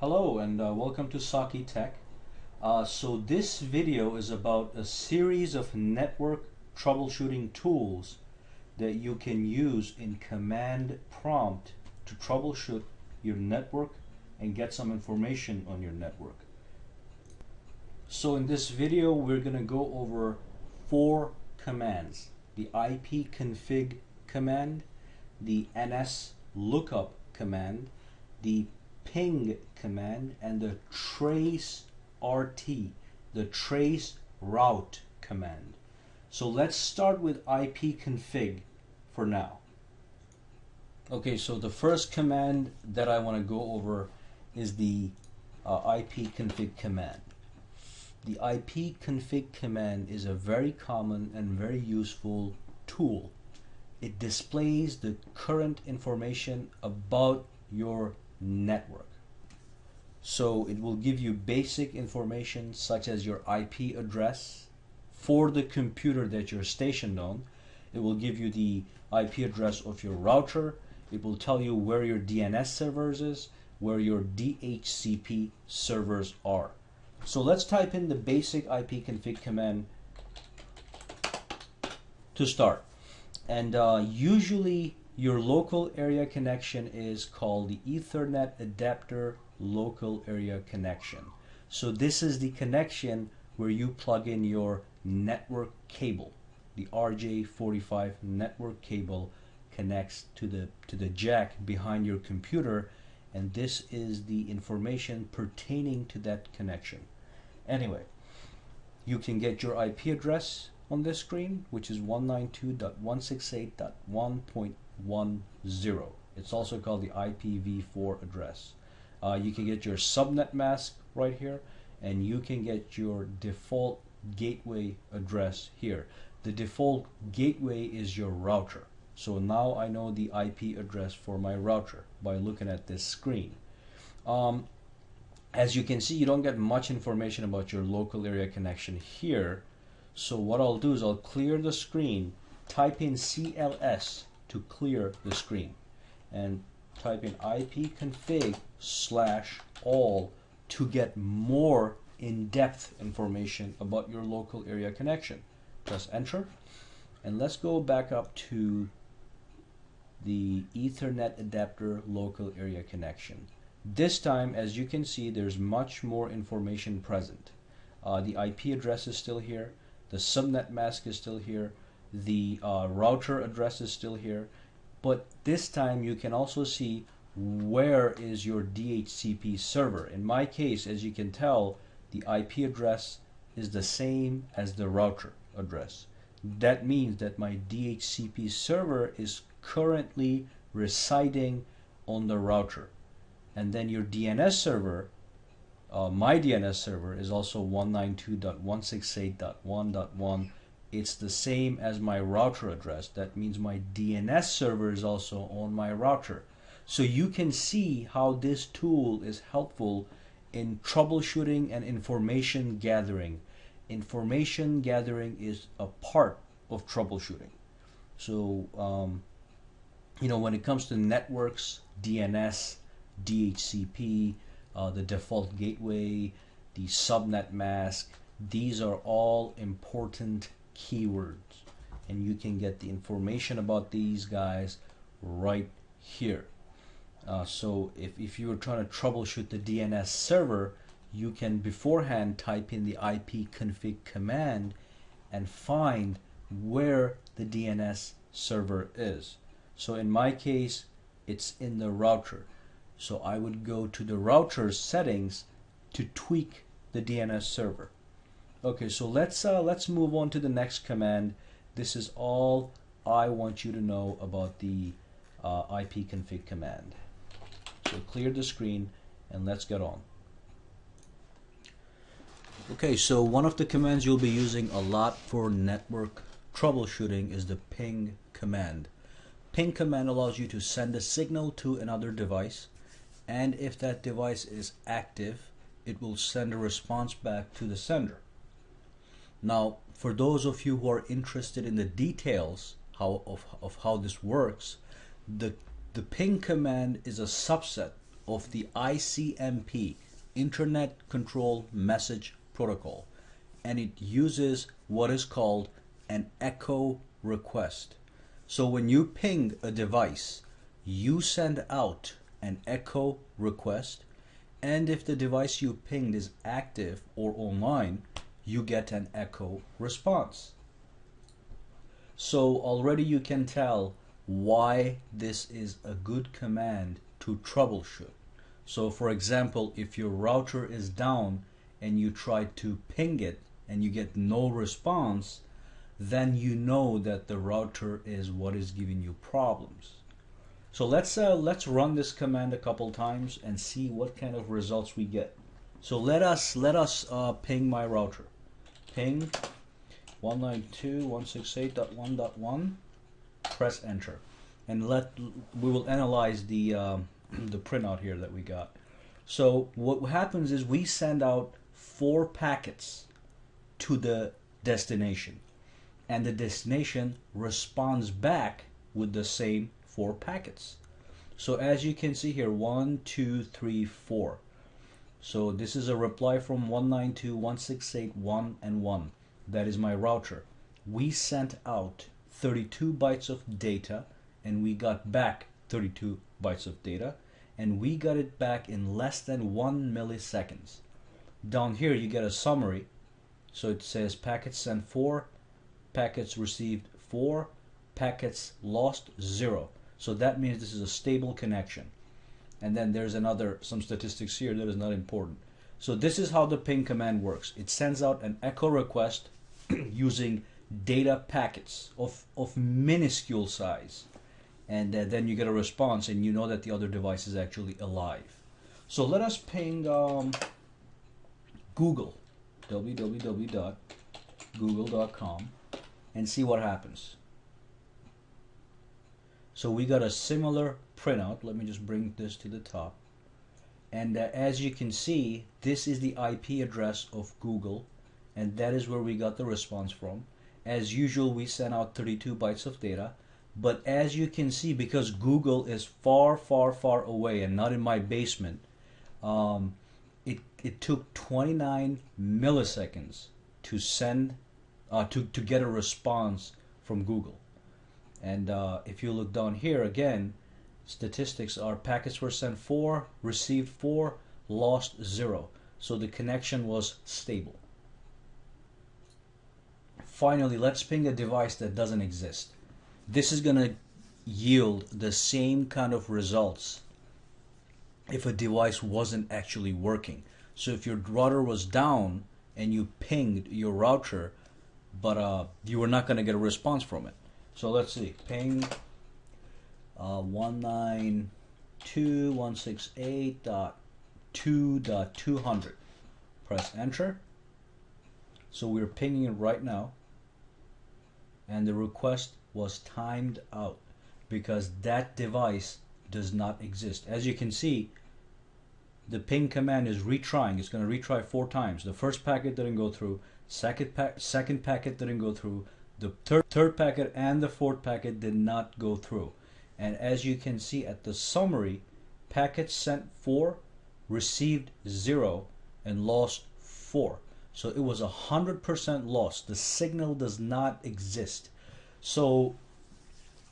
Hello and welcome to Saki Tech. So this video is about a series of network troubleshooting tools that you can use in command prompt to troubleshoot your network and get some information on your network. So in this video we're going to go over 4 commands: the IPCONFIG command, the NSLOOKUP command, the ping command, and the TRACERT, the trace route command. So let's start with IPCONFIG for now. Okay, so the first command that I want to go over is the IPCONFIG command. The IPCONFIG command is a very common and very useful tool. It displays the current information about your network. So it will give you basic information such as your IP address for the computer that you're stationed on. It will give you the IP address of your router. It will tell you where your DNS servers is, where your DHCP servers are. So let's type in the basic IPCONFIG command to start. And usually your local area connection is called the Ethernet adapter local area connection. So this is the connection where you plug in your network cable. The RJ45 network cable connects to the jack behind your computer, and this is the information pertaining to that connection. Anyway, you can get your IP address on this screen, which is 192.168.1.10. It's also called the IPv4 address. You can get your subnet mask right here, and you can get your default gateway address here. The default gateway is your router. So now I know the IP address for my router by looking at this screen. As you can see, you don't get much information about your local area connection here. So what I'll do is I'll clear the screen, type in CLS to clear the screen, and type in IPCONFIG/all to get more in-depth information about your local area connection. Press enter, and let's go back up to the Ethernet adapter local area connection. This time, as you can see, there's much more information present. The IP address is still here, the subnet mask is still here, the router address is still here, but this time you can also see where is your DHCP server. In my case, as you can tell, the IP address is the same as the router address. That means that my DHCP server is currently residing on the router. And then your DNS server, my DNS server, is also 192.168.1.1. It's the same as my router address. That means my DNS server is also on my router. So you can see how this tool is helpful in troubleshooting and information gathering. Information gathering is a part of troubleshooting. So, when it comes to networks, DNS, DHCP, the default gateway, the subnet mask, these are all important keywords, and you can get the information about these guys right here. So if you were trying to troubleshoot the DNS server, you can beforehand type in the IPCONFIG command and find where the DNS server is. So in my case, it's in the router. So I would go to the router settings to tweak the DNS server. Okay, so let's move on to the next command. This is all I want you to know about the IPCONFIG command. So clear the screen and let's get on. Okay, so one of the commands you'll be using a lot for network troubleshooting is the ping command. Ping command allows you to send a signal to another device, and if that device is active, it will send a response back to the sender. Now, for those of you who are interested in the details of how this works, the ping command is a subset of the ICMP, Internet Control Message Protocol, and it uses what is called an echo request. So when you ping a device, you send out an echo request, and if the device you pinged is active or online, you get an echo response. So already you can tell why this is a good command to troubleshoot. So for example, if your router is down and you try to ping it and you get no response, then you know that the router is what is giving you problems. So let's run this command a couple times and see what kind of results we get. So let us ping my router. Ping 192.168.1.1. Press enter, and we will analyze the printout here that we got. So what happens is we send out 4 packets to the destination, and the destination responds back with the same 4 packets. So as you can see here, 1, 2, 3, 4. So this is a reply from 192.168.1 and 1. That is my router. We sent out 32 bytes of data and we got back 32 bytes of data, and we got it back in less than 1 milliseconds. Down here you get a summary. So it says packets sent 4, packets received 4, packets lost 0. So that means this is a stable connection. And then there's some statistics here that is not important. So this is how the ping command works. It sends out an echo request using data packets of minuscule size, and then you get a response and you know that the other device is actually alive. So let us ping Google, www.google.com, and see what happens. So we got a similar printout. Let me just bring this to the top. And as you can see, this is the IP address of Google, and that is where we got the response from. As usual, we sent out 32 bytes of data, but as you can see, because Google is far, far, far away and not in my basement, it took 29 milliseconds to send to get a response from Google. And if you look down here again, statistics are packets were sent 4, received 4, lost 0. So the connection was stable. Finally, let's ping a device that doesn't exist. This is going to yield the same kind of results if a device wasn't actually working. So if your router was down and you pinged your router, but you were not going to get a response from it. So let's see, ping 192.168.2.200. Press enter. So we're pinging it right now, and the request was timed out because that device does not exist. As you can see, the ping command is retrying. It's going to retry 4 times. The first packet didn't go through, second packet didn't go through, the third packet and the 4th packet did not go through. And as you can see at the summary, packets sent 4, received 0, and lost 4. So it was 100% lost. The signal does not exist. So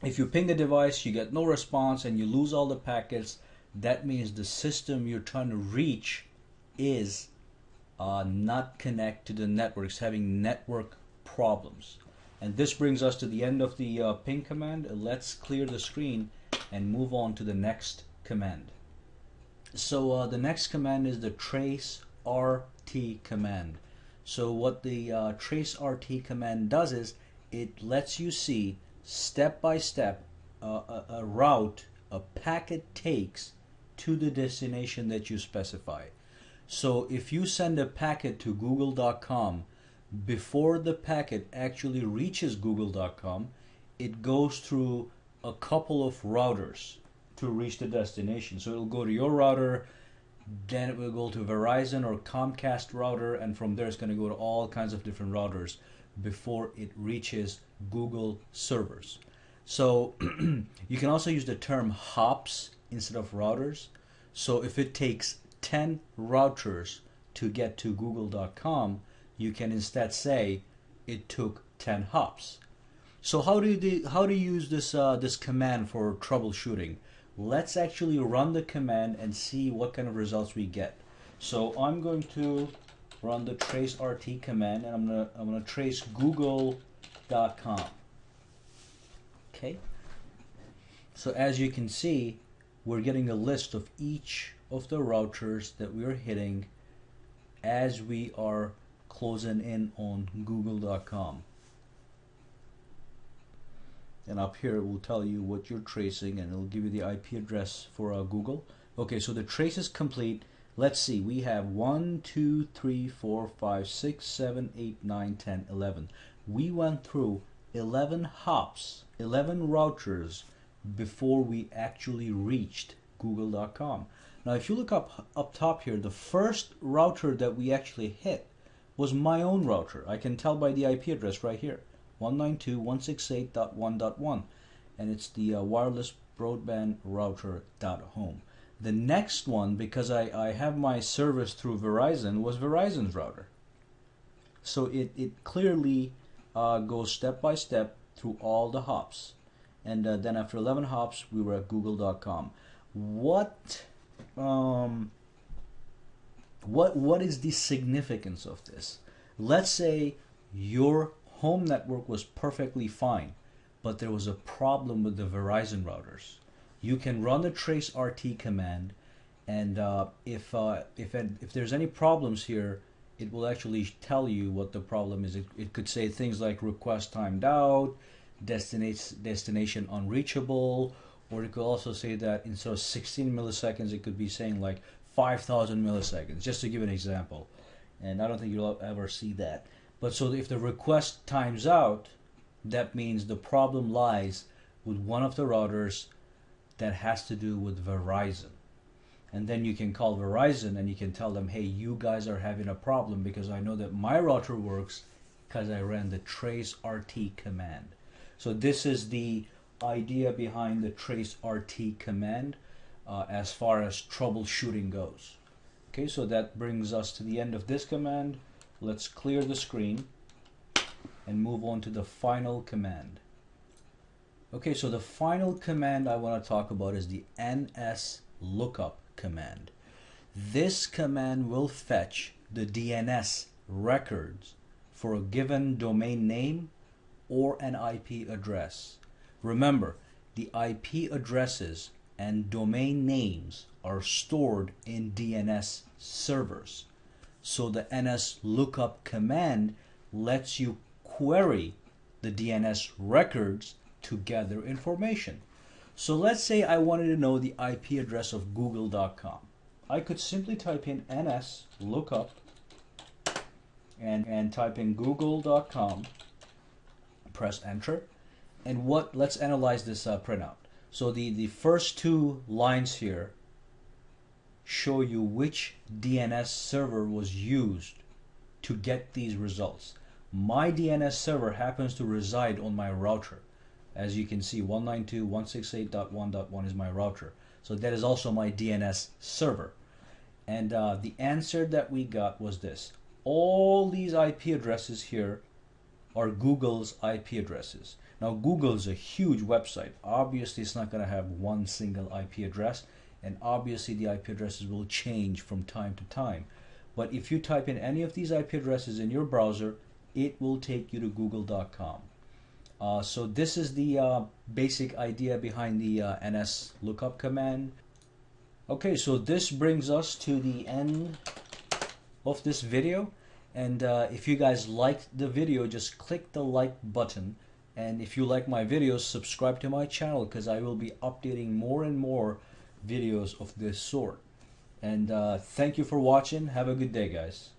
if you ping a device, you get no response, and you lose all the packets, that means the system you're trying to reach is not connected to the network. It's having network problems. And this brings us to the end of the ping command. Let's clear the screen and move on to the next command. So the next command is the TRACERT command. So what the TRACERT command does is it lets you see step by step a route a packet takes to the destination that you specify. So if you send a packet to google.com, before the packet actually reaches google.com, it goes through a couple of routers to reach the destination. So it'll go to your router, then it will go to Verizon or Comcast router, and from there it's going to go to all kinds of different routers before it reaches Google servers. So you can also use the term hops instead of routers. So if it takes 10 routers to get to google.com, you can instead say it took 10 hops. So how do you use this command for troubleshooting? Let's actually run the command and see what kind of results we get. So I'm going to run the TRACERT command, and I'm gonna trace google.com. Okay. So as you can see, we're getting a list of each of the routers that we are hitting as we are closing in on google.com. And up here it will tell you what you're tracing, and it'll give you the IP address for Google. Okay, so the trace is complete. Let's see, we have 1, 2, 3, 4, 5, 6, 7, 8, 9, 10, 11. We went through 11 hops, 11 routers before we actually reached google.com. Now if you look up top here, the first router that we actually hit was my own router. I can tell by the IP address right here, 192.168.1.1, and it's the wireless broadband router.home. The next one, because I have my service through Verizon, was Verizon's router. So it clearly goes step by step through all the hops. And then after 11 hops, we were at google.com. What is the significance of this? Let's say your home network was perfectly fine, but there was a problem with the Verizon routers. You can run the TRACERT command, and if there's any problems here, it will actually tell you what the problem is. It could say things like request timed out, destination unreachable, or it could also say that instead of 16 milliseconds, it could be saying like 5,000 milliseconds, just to give an example. And I don't think you'll ever see that. But so if the request times out, that means the problem lies with one of the routers that has to do with Verizon. And then you can call Verizon and you can tell them, hey, you guys are having a problem because I know that my router works because I ran the TRACERT command. So this is the idea behind the TRACERT command as far as troubleshooting goes. Okay, so that brings us to the end of this command. Let's clear the screen and move on to the final command. Okay, so the final command I want to talk about is the NSLOOKUP command. This command will fetch the DNS records for a given domain name or an IP address. Remember, the IP addresses and domain names are stored in DNS servers. So the NSLOOKUP command lets you query the DNS records to gather information. So let's say I wanted to know the IP address of google.com. I could simply type in NSLOOKUP and type in google.com, press enter, and let's analyze this printout. So the first two lines here show you which DNS server was used to get these results. My DNS server happens to reside on my router. As you can see, 192.168.1.1 is my router. So that is also my DNS server. And the answer that we got was this. All these IP addresses here are Google's IP addresses. Now Google is a huge website. Obviously it's not going to have one single IP address, and obviously the IP addresses will change from time to time. But if you type in any of these IP addresses in your browser, it will take you to google.com. So this is the basic idea behind the NSLOOKUP command. Okay, so this brings us to the end of this video. And if you guys liked the video, just click the like button. And if you like my videos, subscribe to my channel, because I will be updating more and more videos of this sort. And thank you for watching. Have a good day, guys.